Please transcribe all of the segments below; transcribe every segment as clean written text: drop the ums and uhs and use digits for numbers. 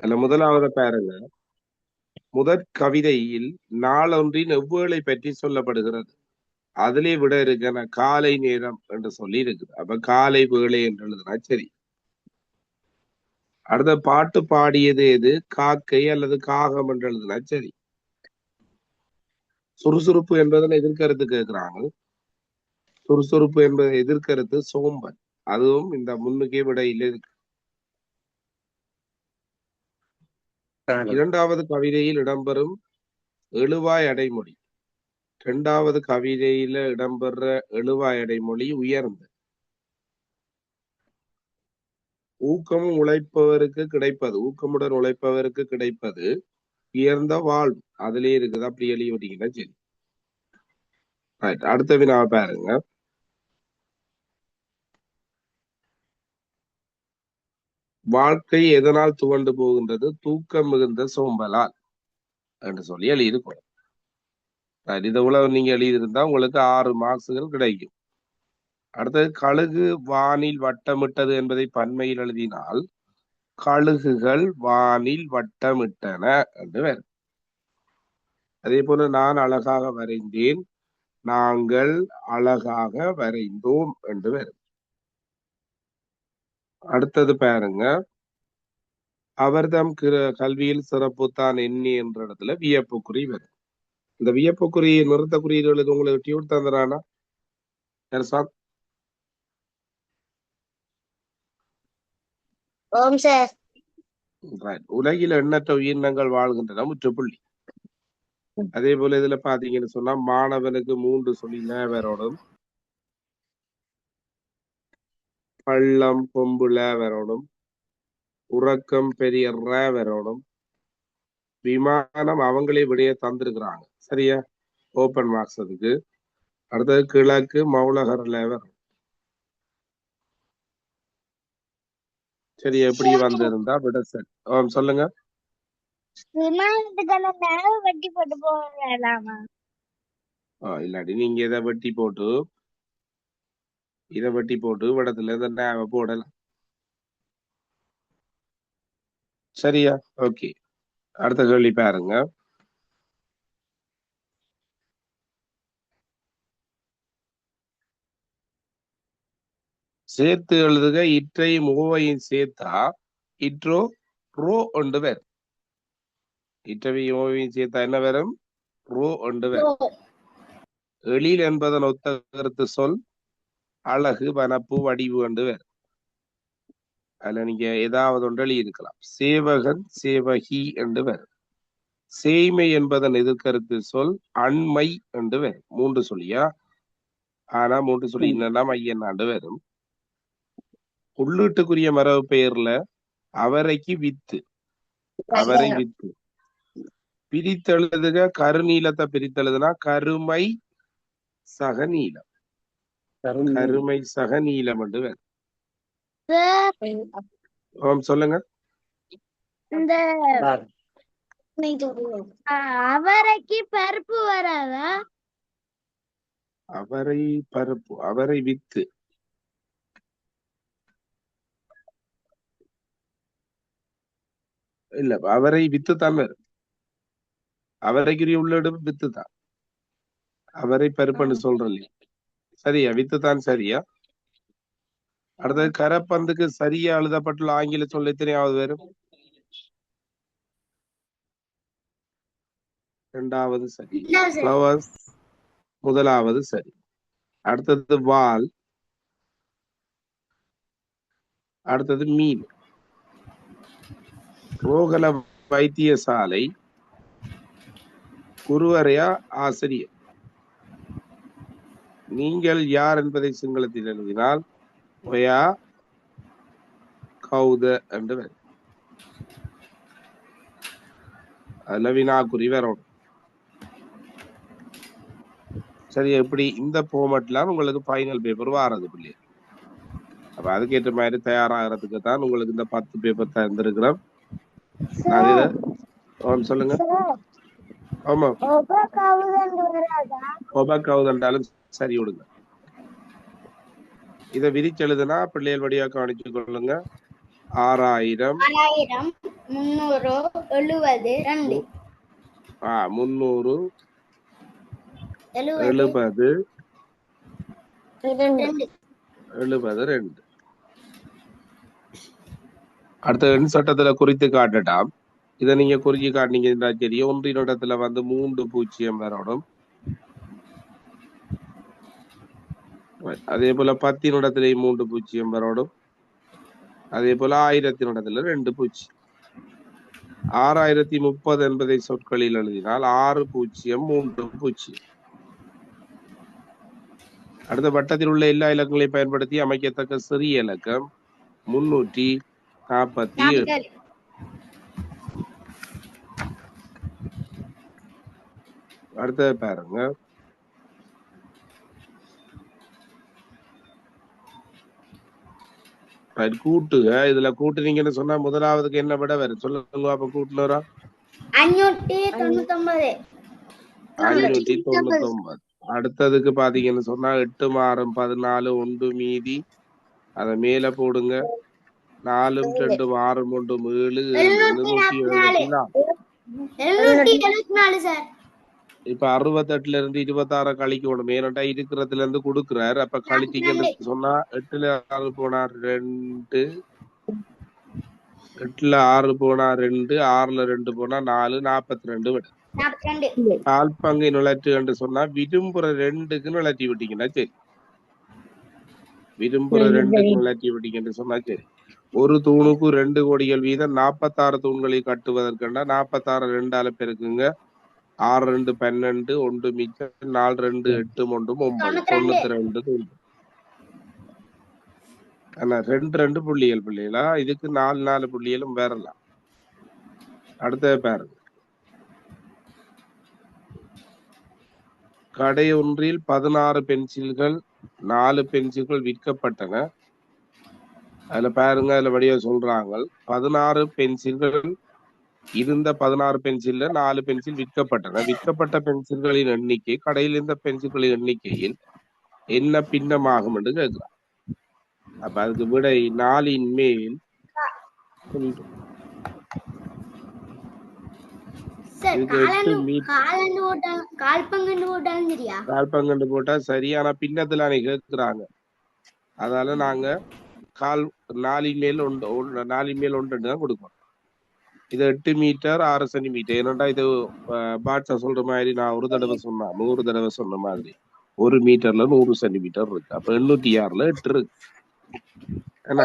அல்ல முதலாவது பாருங்க. முதற் கவிதையில் நாளொன்றின் எவ்வேளை பற்றி சொல்லப்படுகிறது. அதிலே விட இருக்கு காலை நேரம் என்று சொல்லி இருக்குது. அப்ப காலை வேளை என்று எழுதுனா சரி. அடுத்த பாட்டு பாடியது எது? காக்கை அல்லது காகம் என்று எழுதுனா சரி. சுறுசுறுப்பு என்பதனை எதிர்கருத்து கேட்கிறாங்க. சுறுசுறுப்பு என்பதை எதிர்கருத்து சோம்பல். அதுவும் இந்த முன்னுக்கே விடையில் இருக்கு. இரண்டாவது கவிதையில் இடம்பெறும் எழுவாய் அடைமொழி. இரண்டாவது கவிதையில இடம்பெற எழுவாய் அடைமொழி உயர்ந்து. ஊக்கமும் உழைப்பவருக்கு கிடைப்பது, ஊக்கமுடன் உழைப்பவருக்கு கிடைப்பது உயர்ந்த வாழ்வு. அதுலயே இருக்குது. அப்படி எழுதி விட்டீங்கன்னா சரி. ரைட். அடுத்த வினாவை பாருங்க. வாழ்க்கை எதனால் துவண்டு போகின்றது? தூக்கம் மிகுந்த சோம்பலால் என்று சொல்லி எழுதியிருக்கோம். இதை உலக நீங்க எழுதியிருந்தா உங்களுக்கு 6 மார்க்ஸுகள் கிடைக்கும். அடுத்தது கழுகு வானில் வட்டமிட்டது என்பதை பன்மையில் எழுதினால் கழுகுகள் வானில் வட்டமிட்டன என்று வரும். அதே போல நான் அழகாக வரைந்தேன், நாங்கள் அழகாக வரைந்தோம் என்று வரும். அடுத்தது பாருங்க. அவர்தம் கல்வியில் சிறப்புத்தான் எண்ணி என்ற இடத்துல வியப்புக்குறி வரும். இந்த வியப்புக்குறி நிறுத்த குறியீடுகளுக்கு உங்களுக்கு டியூட் தந்துறானா? உலகில் எண்ணற்ற உயிரினங்கள் வாழ்கின்றன முற்றுப்புள்ளி. அதே போல இதுல பாத்தீங்கன்னு சொன்னா மாணவனுக்கு 3 சொல்லி வரணும், பள்ளம் கொம்புல வரணும், உறக்கம் பெரிய வரணும், விமானம் அவங்களே விடைய தந்திருக்கிறாங்க. சரியா? ஓப்பன் மார்க்ஸ் அதுக்கு. அடுத்தது கிழக்கு மௌலகர்ல வரும். சரி, எப்படி வந்திருந்தா விட சரி. சொல்லுங்க. இல்லாட்டி நீங்க இதை வெட்டி போட்டு விடத்துல இந்த நேவை போடலாம். சரியா? ஓகே. அடுத்த கேள்வி பாருங்க. சேர்த்து எழுதுக. இற்றை மூவையும் சேர்த்தா இற்றோ ரோ ஒன்று வேறு. இற்றவையும் மூவையும் சேர்த்தா என்ன வரும்? ரோ ஒன்று வேறு. எழில் என்பதன் ஒத்த கருத்து சொல் அழகு, வனப்பு, வடிவு என்று வேறு. அதுல நீங்க ஏதாவது ஒன்று எழுதி இருக்கலாம். சேவகன், சேவகி என்று வேறு. சேய்மை என்பதன் எதிர்கருத்து சொல் அண்மை என்று வேறு. 3 சொல்லியா? ஆனா 3 சொல்லி என்னன்னா மையன்னாண்டு வரும். உள்ளீட்டுக்குரிய மரபு பெயர்ல அவரைக்கு வித்து, அவரை வித்து. பிரித்தெழுதுக. கருநீலத்தை பிரித்தெழுதுனா கருமை சகநீலம். கருமை சகநீலம் என்று வேறு. சொல்லுங்க. அவரைக்கு பருப்பு வராதா? அவரை பருப்பு, அவரை வித்து. இல்ல, அவரை வித்து தான் வரும். அவரைக்குரிய உள்ளிடு வித்து தான். அவரை பருப்புன்னு சொல்றேன். சரியா? வித்து தான். சரியா? அடுத்தது கரப்பந்துக்கு சரியா எழுதப்பட்டுள்ள ஆங்கில சொல்ல எத்தனையாவது வரும்? 2வது சரி. ஃப்ளவர்ஸ் முதலாவது சரி. அடுத்தது வால். அடுத்தது மீன். ரோகல வைத்தியசாலை. குருவரையா ஆசிரியர். நீங்கள் யார் என்பதை சிங்களத்தில் எழுதினால் ஒயா கௌத என்று வரும். அதுல வினாக்குறி வரும். சரி, எப்படி இந்த ஃபார்மட்லாம் உங்களுக்கு ஃபைனல் பேப்பர் வாரது பிள்ளைங்க. அப்ப அதுக்கேற்ற மாதிரி தயாராகிறதுக்கு தான் உங்களுக்கு இந்த 10 பேப்பர் தந்திருக்கிறோம். சொல்லுங்க. ஆமா, ஒபக்கவுதண்டாலும் சரி விடுங்க. இதை விரிச்செழுதுனா பிள்ளைகள் வழியா கவனிச்சு கொள்ளுங்க. 6000 300 70 2 300 70 70 2 72. அடுத்த எண் சட்டத்துல குறித்து காட்டட்டாம். இதை நீங்க குறிச்சு காட்டினீங்கன்னா சரி. ஒன்றின் இடத்துல வந்து 3 பூஜ்ஜியம் வரணும். அதே போல 10 இடத்துல 3 பூஜ்ஜியம் வரணும். அதே போல 1000 இடத்துல 2 பூஜ்ஜியம். 6030 என்பதை சொற்களில் எழுதினால் 6 பூஜ்ஜியம் 3 பூஜ்ஜியம். அடுத்த வட்டத்தில் உள்ள எல்லா இலக்கங்களையும் பயன்படுத்தி அமைக்கத்தக்க சிறிய இலக்கம் 347. அடுத்தது பாருங்க. கூட்டுக. இதுல கூட்டுனீங்கன்னு சொன்னா முதலாவதுக்கு என்ன விட வரும் சொல்லுங்க. அப்ப கூட்டுனரா 599. 599. அடுத்ததுக்கு பாத்தீங்கன்னு சொன்னா 8 6 14 1 மீதி அத மேல போடுங்க. 4 2 6 1 7 774 சார். இப்ப 68ல இருந்து 26 கழிக்கணும். ஏனண்டா இருக்கிறதுல இருந்து கொடுக்குறாரு. அப்ப கழிச்சிங்கன்னு சொன்னா 8ல 6 போனா 2, 8ல 6 போனா 2, 6ல 2 போனா 4, 42 விட 42. கால் பங்கு நுழைச்சு என்று சொன்னா விரும்புற 2க்கு நுழைச்சி விட்டீங்கன்னா சரி. விரும்புற 2க்கு நுழைச்சி விட்டீங்கன்னு சொன்னா சரி. ஒரு தூணுக்கு 2 கோடிகள் வீதம் 46 தூண்களை கட்டுவதற்கண்டா 46 2ஆல பெருக்குங்க. 6 2 12 1 மிச்சம் 4 2 8 1 9 92 தூண். ஆனா 2 புள்ளிகள் பிள்ளைகளா. இதுக்கு 4 புள்ளிகளும் வரலாம். அடுத்தது பாருங்க. கடை ஒன்றில் 16 பென்சில்கள் 4 பென்சில்கள் விற்கப்பட்டன. அதுல பாருங்க. அதுல வடிவ சொல்றாங்க 16 பென்சில்கள் இருந்த 16 பென்சில்ல 4 பென்சில் விற்கப்பட்டன. விற்கப்பட்ட பென்சில்களின் எண்ணிக்கை கடையில் இருந்த பென்சில்களின் எண்ணிக்கையில் என்ன பின்னமாகும் என்று கேட்கிறான். அப்ப அதுக்கு விடை 4 மேல் 1. கால்பங்கண்டு போட்டா சரி. ஆனா பின்னத்துல கேட்கிறாங்க. அதால நாங்க 4 மேல் 1 தான் கொடுக்கணும். இது 8 மீட்டர் 6 சென்டிமீட்டர். ஏன்னாண்டா இது பாட்சா சொல்ற மாதிரி நான் ஒரு தடவை சொன்னா 100 தடவை சொன்ன மாதிரி 1 மீட்டர்ல 100 சென்டிமீட்டர் இருக்கு. அப்ப 806ல 8 இருக்கு. என்ன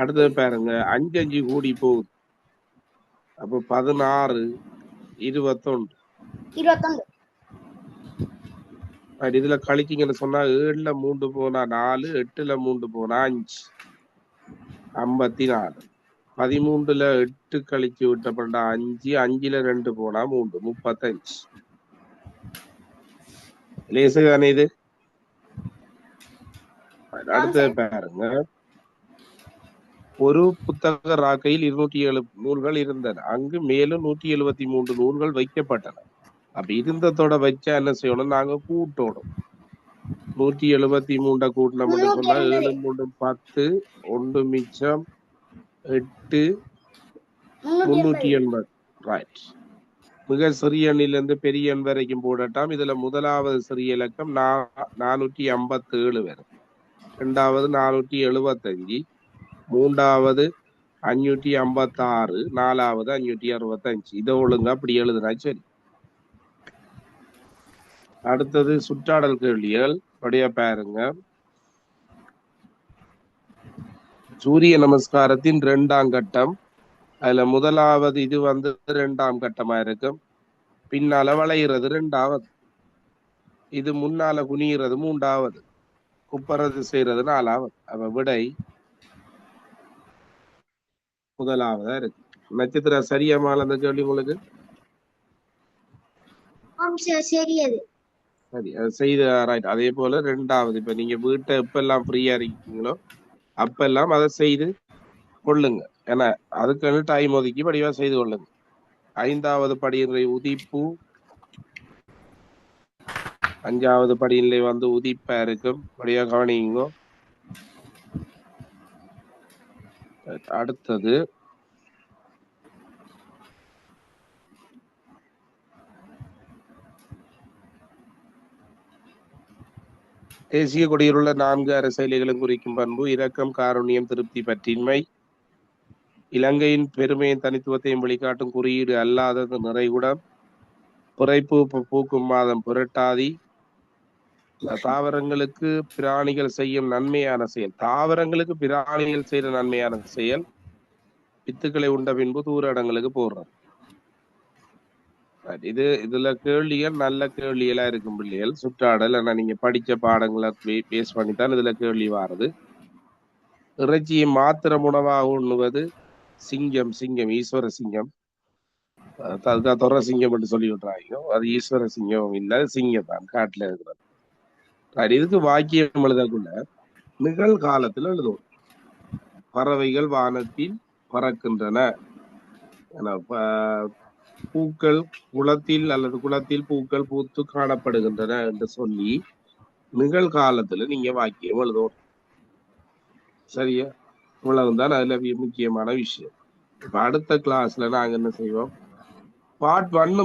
அடுத்தது பாருங்க. 5 5 கூடி போகுது. அப்ப 16 21. இதுல கழிச்சிங்கன்னு சொன்னா 7ல 3 போனா 4, 8ல 3 போனா 5, 54. 13ல 8 கழிச்சு விட்டப்பட்டா 5, 5ல 2 போனா 3, 35. லேசுதானே இது. அடுத்த பாருங்க. ஒரு புத்தக ராக்கையில் 207 நூல்கள் இருந்தன. அங்கு மேலும் 173 நூல்கள் வைக்கப்பட்டன. அப்ப இருந்ததோட வச்சா என்ன செய்யணும்? நாங்க கூட்டணும். 173 கூட்டினோம்னு சொன்னா 7 3 10, 1 மிச்சம் 8, 380. ரைட். மிக சிறிய எண்ணிலிருந்து பெரிய எண் வரைக்கும் போடட்டாம். இதுல முதலாவது சிறிய இலக்கம் 457 வரும். இரண்டாவது 475, மூன்றாவது 556, நாலாவது 565. இதை ஒழுங்கா அப்படி எழுதுனா சரி. அடுத்தது சுற்றாடல் கேள்விகள். படியா பாருங்க. சூரிய நமஸ்காரத்தின் 2ஆம் கட்டம். அதுல முதலாவது இது வந்து 2ஆம் கட்டமா இருக்கும். பின்னால வளைகிறது 2ஆவது. இது முன்னால குனிகிறது 3ஆவது. குப்பறது செய்யறது 4ஆவது. அப்ப விடை முதலாவதா இருக்கு. நட்சத்திர சரியாமல் அந்த கேள்வி உங்களுக்கு சரி. அது செய்த ரைட். அதே போல 2ஆவது. இப்ப நீங்க வீட்டை எப்பெல்லாம் ஃப்ரீயா இருக்கீங்களோ அப்பெல்லாம் அதை செய்து கொள்ளுங்க. ஏன்னா அதுக்கு டைம் ஒதுக்கி படிவா செய்து கொள்ளுங்க. 5ஆவது படியினுடைய உதிப்பு 5ஆவது படியிலே வந்து உதிப்பா இருக்கும். படியா கவனிங்க. அடுத்தது தேசிய கொடியில் உள்ள 4 அரசியலைகளும் குறிக்கும் பண்பு இரக்கம், காருண்யம், திருப்தி, பற்றின்மை. இலங்கையின் பெருமையின் தனித்துவத்தையும் வெளிக்காட்டும் குறியீடு அல்லாதது நிறைகுடம். புரைப்பு பூக்கும் மாதம் புரட்டாதி. தாவரங்களுக்கு பிராணிகள் செய்யும் நன்மையான செயல். தாவரங்களுக்கு பிராணிகள் செய்யற நன்மையான செயல் வித்துக்களை உண்ட பின்பு தூர இடங்களுக்கு போடுறது. இதுல கேள்விகள் நல்ல கேள்விகளா இருக்கும் பிள்ளைகள். சுற்றாடல் ஆனா நீங்க படிச்ச பாடங்களை பேஸ் பண்ணித்தான் இதுல கேள்வி வாருது. இறைச்சியை மாத்திரம் உணவாக உண்ணுவது சிங்கம். ஈஸ்வர சிங்கம். அதுதான் தொர சிங்கம் என்று சொல்லி விட்டுறாங்க. அது ஈஸ்வர சிங்கம் இல்ல, சிங்கம் தான் காட்டுல இருக்கிறது. இதுக்கு வாக்கியம் எழுதக்குள்ள நிகழ்காலத்துல எழுதுவோம். பறவைகள் வானத்தில் பறக்கின்றன. பூக்கள் குளத்தில் பூக்கள் பூத்து காணப்படுகின்றன என்று சொல்லி நிகழ்காலத்துல நீங்க வாக்கியம் எழுதுவோம். சரியா? இவ்வளவுதான் அதுல முக்கியமான விஷயம். இப்ப அடுத்த கிளாஸ்ல நாங்க என்ன செய்வோம், பார்ட் 1